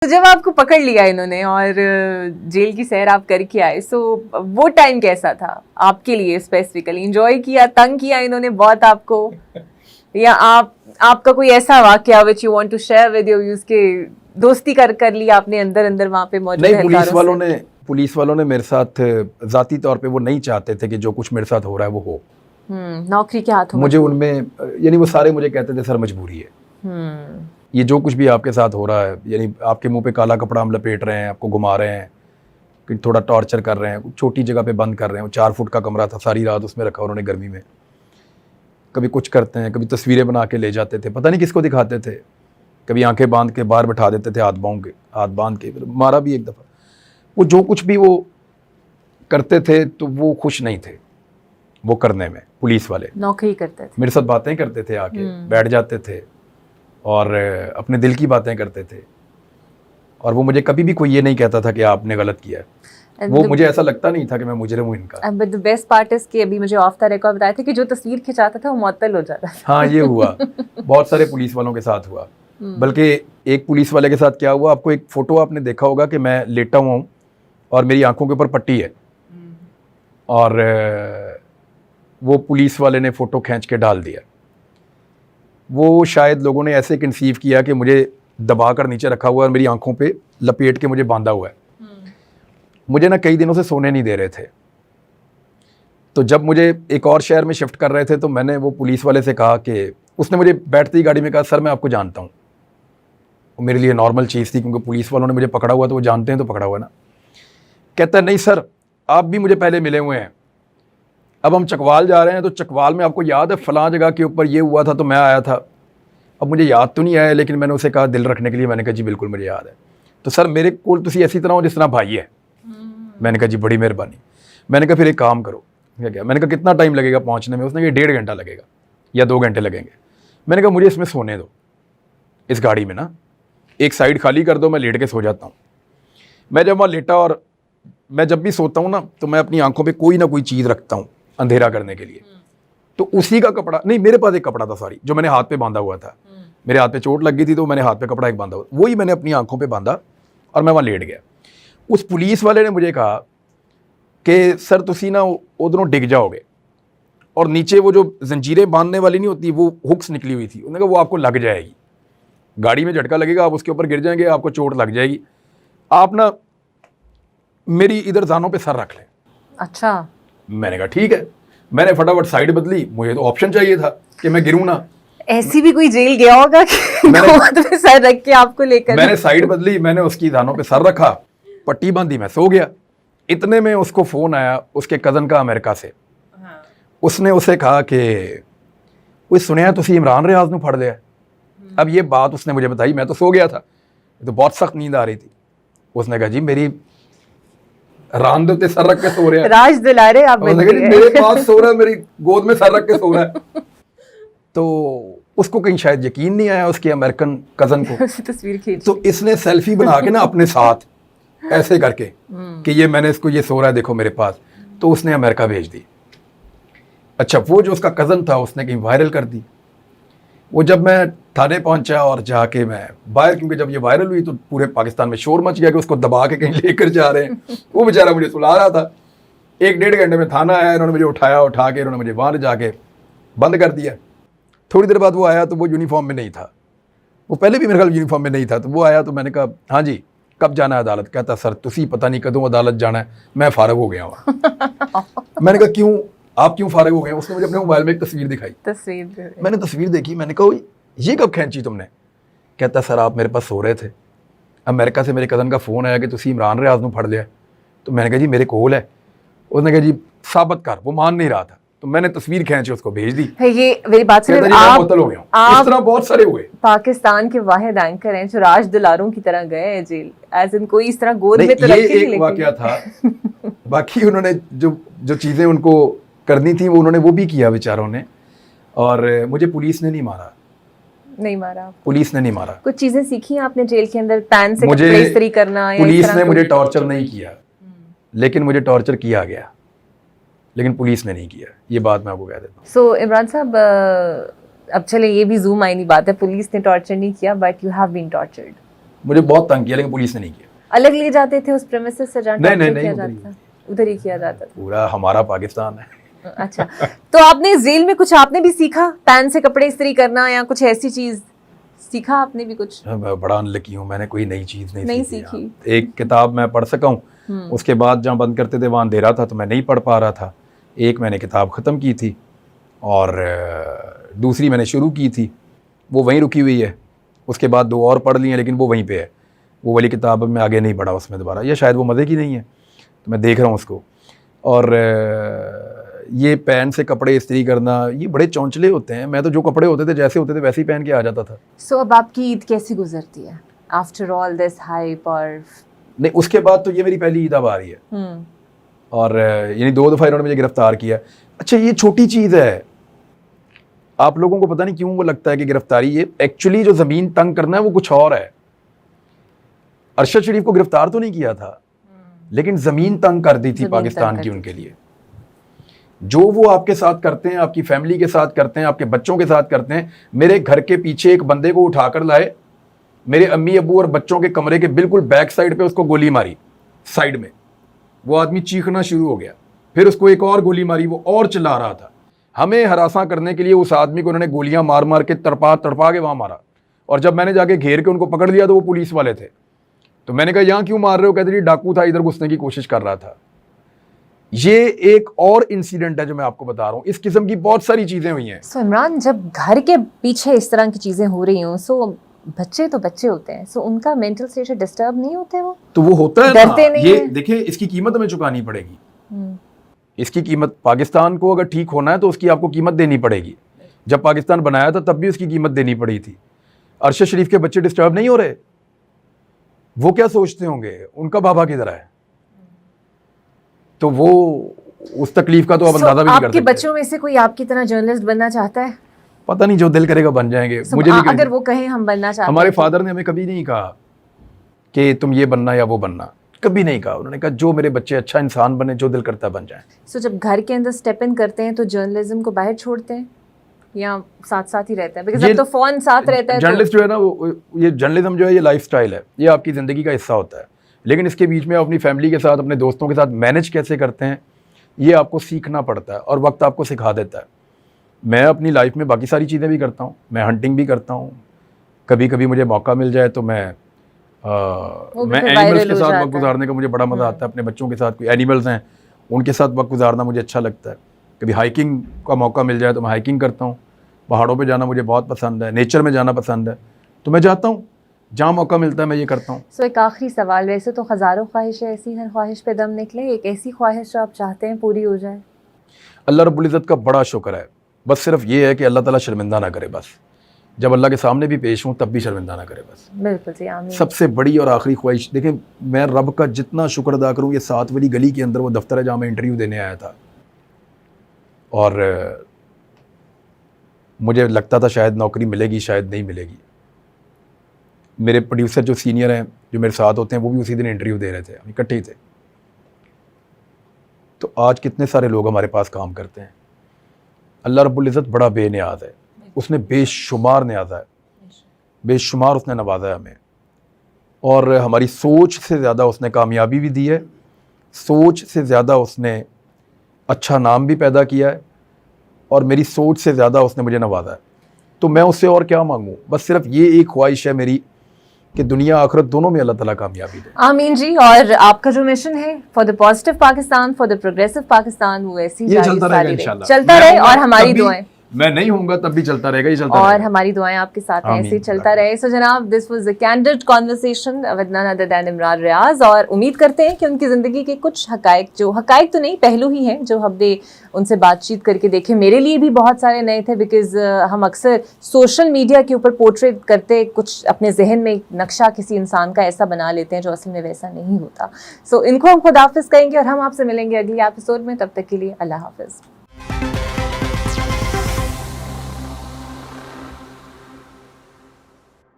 तो जब आपको पकड़ लिया इन्होंने और जेल की सैर आप करके आए, सो वो टाइम कैसा था आपके लिए स्पेसिफिकली? एंजॉय किया, तंग किया इन्होंने बहुत आपको, या आपका कोई ऐसा वाकया which you want to share with your viewers के दोस्ती कर ली आपने अंदर अंदर वहां पे मौजूद नहीं, पुलिस वालों ने मेरे साथ जाती तौर पे वो नहीं चाहते थे कि जो कुछ मेरे साथ हो रहा है वो हो। नौकरी के हाथों मुझे उनमें यानी वो सारे मुझे कहते थे सर मजबूरी है, ये जो कुछ भी आपके साथ हो रहा है, यानी आपके मुंह पे काला कपड़ा हम लपेट रहे हैं, आपको घुमा रहे हैं, कि थोड़ा टॉर्चर कर रहे हैं, छोटी जगह पे बंद कर रहे हैं। 4 फुट का कमरा था, सारी रात उसमें रखा उन्होंने गर्मी में। कभी कुछ करते हैं, कभी तस्वीरें बना के ले जाते थे, पता नहीं किसको दिखाते थे, कभी आंखें बांध के बाहर बैठा देते थे, हाथ बांध के मारा भी एक दफ़ा। वो जो कुछ भी वो करते थे तो वो खुश नहीं थे वो करने में। पुलिस वाले नौकरी करते थे, मेरे साथ बातें करते थे, आके बैठ जाते थे और अपने दिल की बातें करते थे, और वो मुझे कभी भी कोई ये नहीं कहता था कि आपने गलत किया है। वो मुझे ऐसा लगता नहीं था कि मैं मुजरिम हूँ इनका। But the best part is कि अभी मुझे ऑफ द रिकॉर्ड बताया था कि जो तस्वीर खिंचाता था वो मुअत्तल हो जाता था। हाँ, ये हुआ बहुत सारे पुलिस वालों के साथ हुआ। बल्कि एक पुलिस वाले के साथ क्या हुआ, आपको एक फ़ोटो आपने देखा होगा कि मैं लेटा हुआ हूँ और मेरी आंखों के ऊपर पट्टी है, और वो पुलिस वाले ने फ़ोटो खींच के डाल दिया। वो शायद लोगों ने ऐसे कंसीव किया कि मुझे दबा कर नीचे रखा हुआ है और मेरी आंखों पे लपेट के मुझे बांधा हुआ है। मुझे ना कई दिनों से सोने नहीं दे रहे थे। तो जब मुझे एक और शहर में शिफ्ट कर रहे थे तो मैंने वो पुलिस वाले से कहा कि, उसने मुझे बैठते ही गाड़ी में कहा, सर मैं आपको जानता हूँ। वो मेरे लिए नॉर्मल चीज़ थी, क्योंकि पुलिस वालों ने मुझे पकड़ा हुआ तो वो जानते हैं तो पकड़ा हुआ ना। कहता है नहीं सर, आप भी मुझे पहले मिले हुए हैं, अब हम चकवाल जा रहे हैं, तो चकवाल में आपको याद है फलां जगह के ऊपर ये हुआ था तो मैं आया था। अब मुझे याद तो नहीं आया, लेकिन मैंने उसे कहा दिल रखने के लिए, मैंने कहा जी बिल्कुल मुझे याद है। तो सर मेरे को तुसी ऐसी तरह हो जिस तरह भाई है। मैंने कहा जी बड़ी मेहरबानी। मैंने कहा फिर एक काम करो। क्या? मैंने कहा कितना टाइम लगेगा पहुँचने में? उसने कहा 1.5 घंटा लगेगा या 2 घंटे लगेंगे। मैंने कहा मुझे इसमें सोने दो, इस गाड़ी में ना एक साइड खाली कर दो, मैं लेट के सो जाता हूँ। मैं जब वहाँ लेटा, और मैं जब भी सोता हूँ ना तो मैं अपनी आंखों पे कोई ना कोई चीज़ रखता हूँ अंधेरा करने के लिए। तो उसी का कपड़ा, नहीं मेरे पास एक कपड़ा था सॉरी, जो मैंने हाथ पे बांधा हुआ था। मेरे हाथ पे चोट लग गई थी तो मैंने हाथ पे कपड़ा एक बांधा हुआ, वही मैंने अपनी आंखों पे बांधा और मैं वहाँ लेट गया। उस पुलिस वाले ने मुझे कहा कि सर तुसी ना उधरों डिग जाओगे, और नीचे वो जो जंजीरें बांधने वाली नहीं होती, वो हुक्स निकली हुई थी। उन्होंने कहा वो आपको लग जाएगी, गाड़ी में झटका लगेगा, आप उसके ऊपर गिर जाएंगे, आपको चोट लग जाएगी, आप ना मेरी इधर जानों पे सर रख लें। अच्छा। मैंने कहा ठीक है। मैंने फटाफट साइड बदली, मुझे तो ऑप्शन चाहिए था कि मैं गिरूं ना। ऐसी भी कोई जेल गया होगा कि गोद पे सर रख के आपको लेकर? मैंने साइड बदली, मैंने उसकी दानों पे सर रखा, पट्टी बांधी, मैं सो गया। इतने में उसको फ़ोन आया उसके कज़न का अमेरिका से। उसने उसे कहा कि वो सुनिया तुसी इमरान रियाज नूं फड़ लिया। अब ये बात उसने मुझे बताई, मैं तो सो गया था, तो बहुत सख्त नींद आ रही थी। उसने कहा जी मेरी रान दे सर रख के सो रहा है, राज दिलारे आप मेरे पास सो रहा है, मेरी गोद में सर रख के सो रहा है। तो उसको कहीं शायद यकीन नहीं आया उसके अमेरिकन कज़न को। तस्वीर खींच, तो इसने सेल्फी बना के ना अपने साथ ऐसे करके कि ये मैंने इसको, ये सो रहा है देखो मेरे पास, तो उसने अमेरिका भेज दी। अच्छा, वो जो उसका कज़न था उसने कहीं वायरल कर दी। वो जब मैं थाने पहुंचा और जाके मैं बाहर, क्योंकि जब ये वायरल हुई तो पूरे पाकिस्तान में शोर मच गया कि उसको दबा के कहीं लेकर जा रहे हैं। वो बेचारा मुझे सुला रहा था। 1-1.5 घंटे में थाना आया, इन्होंने मुझे उठा के इन्होंने मुझे वहाँ जाके बंद कर दिया। थोड़ी देर बाद वो आया तो वो यूनिफॉर्म में नहीं था, वो पहले भी मेरे ख्याल यूनिफॉर्म में नहीं था। तो वो आया तो मैंने कहा हाँ जी कब जाना है अदालत? कहता सर तुसी पता नहीं कदों अदालत जाना है, मैं फारग हो गया हूँ। मैंने कहा क्यों, आप क्यों फारग हो गए? उसने मुझे अपने मोबाइल में एक तस्वीर दिखाई। मैंने तस्वीर देखी, मैंने कहा ये कब खींची तुमने? कहता सर आप मेरे पास सो रहे थे, अमेरिका से मेरे कज़न का फ़ोन आया कि तुसी इमरान रियाज नूं फड़ लिया। तो मैंने कहा जी मेरे कोल है। उसने कहा जी साबित कर। वो मान नहीं रहा था, तो मैंने तस्वीर खींची उसको भेज दी। ये मेरी बात सुनिए, आप इस तरह बहुत सारे हुए। पाकिस्तान के वाहिद एंकर हैं जो राज दुलारों की तरह गए हैं जेल, एज इन कोई इस तरह गोद में तो रख के नहीं। एक वाकया था। बाकी उन्होंने जो चीज़ें उनको करनी थी वो उन्होंने वो भी किया बेचारों ने। और मुझे पुलिस ने नहीं मारा, पुलिस ने नहीं मारा। कुछ चीजें सीखी आपने जेल के अंदर, पैन से कपड़े इस्त्री करना? पुलिस ने मुझे टॉर्चर नहीं किया, लेकिन मुझे टॉर्चर किया गया, लेकिन पुलिस ने नहीं किया। ये बात मैं आपको कह देता हूँ। सो इमरान साहब, अब चले ये भी जूम आईनी बात है, पुलिस ने टॉर्चर नहीं किया but you have been tortured. मुझे बहुत तंग किया, लेकिन पुलिस ने नहीं किया। अलग ले जाते थे उस प्रेमिसेस से जहाँ नहीं, torture नहीं, किया उधर ही। जाता था? उधर ही किया जाता था। पूरा हमारा पाकिस्तान है। अच्छा, तो आपने जेल में कुछ आपने भी सीखा, पैन से कपड़े इस्त्री करना या कुछ ऐसी चीज सीखा आपने भी कुछ? मैं बड़ा अनलकी हूँ, मैंने कोई नई चीज़ नहीं नहीं सीखी। सीखी। हाँ। एक किताब मैं पढ़ सका हूँ, उसके बाद जहाँ बंद करते थे वहाँ अंधेरा था तो मैं नहीं पढ़ पा रहा था। एक मैंने किताब ख़त्म की थी और दूसरी मैंने शुरू की थी, वो वहीं रुकी हुई है। उसके बाद 2 और पढ़ ली हैं, लेकिन वो वहीं पे है। वो वाली किताब मैं आगे नहीं पढ़ा उसमें दोबारा, या शायद वो मज़े की नहीं है, तो मैं देख रहा हूँ उसको। और ये पैन से कपड़े इस्त्री करना, ये बड़े चौंचले होते हैं। मैं तो जो कपड़े होते थे जैसे होते थे वैसे ही पहन के आ जाता था। सो अब आपकी ईद कैसी गुजरती है आफ्टर ऑल दिस हाइप? और नहीं, उसके बाद तो ये मेरी पहली ईद अब आ रही है। और यानी 2 दफ़ा इन्होंने मुझे गिरफ्तार किया। अच्छा, ये छोटी चीज़ है, आप लोगों को पता नहीं क्यों वो लगता है कि गिरफ्तारी, ये एक्चुअली जो ज़मीन तंग करना है वो कुछ और है। अरशद शरीफ को गिरफ्तार तो नहीं किया था, लेकिन ज़मीन तंग कर दी थी पाकिस्तान की उनके लिए। जो वो आपके साथ करते हैं, आपकी फैमिली के साथ करते हैं, आपके बच्चों के साथ करते हैं। मेरे घर के पीछे एक बंदे को उठाकर लाए, मेरे अम्मी अब्बू और बच्चों के कमरे के बिल्कुल बैक साइड पे उसको गोली मारी साइड में। वो आदमी चीखना शुरू हो गया, फिर उसको एक और गोली मारी, वो और चिल्ला रहा था। हमें हरासा करने के लिए उस आदमी को उन्होंने गोलियां मार मार के तड़पा के वहां मारा। और जब मैंने जाके घेर के उनको पकड़ लिया तो वो पुलिस वाले थे। तो मैंने कहा यहाँ क्यों मार रहे हो? कहते जी डाकू था, इधर घुसने की कोशिश कर रहा था। ये एक और इंसिडेंट है जो मैं आपको बता रहा हूँ। इस किस्म की बहुत सारी चीजें हुई हैं। सो इमरान, जब घर के पीछे इस तरह की चीजें हो रही हों, सो बच्चे तो बच्चे होते हैं, सो उनका मेंटल स्टेट डिस्टर्ब नहीं होते? वो तो वो होता है डरते ना। नहीं ये हैं? देखिए, इसकी कीमत हमें चुकानी पड़ेगी। इसकी कीमत, पाकिस्तान को अगर ठीक होना है तो उसकी आपको कीमत देनी पड़ेगी। जब पाकिस्तान बनाया था तब भी उसकी कीमत देनी पड़ी थी। अरशद शरीफ के बच्चे डिस्टर्ब नहीं हो रहे, वो क्या सोचते होंगे उनका बाबा किधर है? तो वो उस तकलीफ का तो आप अंदाजा भी नहीं कर आपके सकते। बच्चों में से कोई आपकी तरह जर्नलिस्ट बनना चाहता है? पता नहीं, जो दिल करेगा बन जाएंगे। मुझे नहीं अगर वो कहें हम बनना चाहते हमारे हैं तो? फादर ने हमें कभी नहीं कहा कि तुम ये बनना या वो बनना, कभी नहीं कहा। उन्होंने कहा जो मेरे बच्चे अच्छा इंसान बने, जो दिल करता बन जाए। सो जब घर के अंदर स्टेप इन करते हैं तो जर्नलिज्म को बाहर छोड़ते हैं या साथ साथ ही रहता है? बिकॉज़ अब तो फोन साथ रहता है। जर्नलिस्ट जो है ना, ये जर्नलिज्म जो है ये लाइफस्टाइल है, ये आपकी ज़िंदगी का हिस्सा होता है। लेकिन इसके बीच में आप अपनी फैमिली के साथ, अपने दोस्तों के साथ मैनेज कैसे करते हैं, ये आपको सीखना पड़ता है और वक्त आपको सिखा देता है। मैं अपनी लाइफ में बाकी सारी चीज़ें भी करता हूँ, मैं हंटिंग भी करता हूँ। कभी कभी मुझे मौका मिल जाए तो मैं एनिमल्स के साथ वक्त गुजारने का मुझे बड़ा मज़ा आता है। अपने बच्चों के साथ, कोई एनिमल्स हैं उनके साथ वक्त गुजारना मुझे अच्छा लगता है। कभी हाइकिंग का मौका मिल जाए तो मैं हाइकिंग करता हूँ। पहाड़ों पे जाना मुझे बहुत पसंद है, नेचर में जाना पसंद है, तो मैं जाता हूँ। जहाँ मौका मिलता है मैं ये करता हूँ। सो एक आखिरी सवाल, वैसे तो हज़ारों ख्वाहिशें ऐसी हर ख्वाहिश पे दम निकले, एक ऐसी ख्वाहिश जो आप चाहते हैं पूरी हो जाए? अल्लाह रब्बुल इज़्ज़त का बड़ा शुक्र है, बस सिर्फ ये है कि अल्लाह ताला शर्मिंदा ना करे। बस जब अल्लाह के सामने भी पेश हूँ तब भी शर्मिंदा ना करे। बस बिल्कुल जी, आमीन। सबसे बड़ी और आखिरी ख्वाहिश, देखें मैं रब का जितना शुक्र अदा करूँ, ये 7 वाली गली के अंदर वो दफ्तर है जहाँ मैं इंटरव्यू देने आया था। और मुझे लगता था शायद नौकरी मिलेगी, शायद नहीं मिलेगी। मेरे प्रोड्यूसर जो सीनियर हैं, जो मेरे साथ होते हैं, वो भी उसी दिन इंटरव्यू दे रहे थे, हम इकट्ठे ही थे। तो आज कितने सारे लोग हमारे पास काम करते हैं। अल्लाह रब्बुल इज़्ज़त बड़ा बेनियाज़ है, उसने बेशुमार न्याज़ा है, बेशुमार उसने नवाजा है हमें। और हमारी सोच से ज़्यादा उसने कामयाबी भी दी है, सोच से ज़्यादा उसने अच्छा नाम भी पैदा किया है, और मेरी सोच से ज़्यादा उसने मुझे नवाजा है। तो मैं उससे और क्या मांगूँ? बस सिर्फ ये एक ख्वाहिश है मेरी कि दुनिया आखिरत दोनों में अल्लाह ताला कामयाबी दे। आमीन जी। और आपका जो मिशन है for the positive Pakistan, for the progressive Pakistan, वो ऐसी ये चलता रहेगा इंशाल्लाह, चलता रहे। और हमारी दुआएं, मैं नहीं होऊंगा तब भी चलता रहेगा, ये चलता और रहेगा। हमारी दुआएं आपके साथ हैं, आमीन। ऐसे ही चलता रहे। सो जनाब, this was a candid conversation with none other than Imran Riaz. और उम्मीद करते हैं कि उनकी ज़िंदगी के कुछ हकायक, जो हकायक तो नहीं पहलू ही हैं, जो हमने उनसे बातचीत करके देखे, मेरे लिए भी बहुत सारे नए थे। बिकॉज हम अक्सर सोशल मीडिया के ऊपर पोर्ट्रेट करते कुछ अपने जहन में एक नक्शा किसी इंसान का ऐसा बना लेते हैं जो असल में वैसा नहीं होता। सो इनको हम खुदाफिज कहेंगे और हम आपसे मिलेंगे अगली एपिसोड में। तब तक के लिए अल्लाह हाफिज़।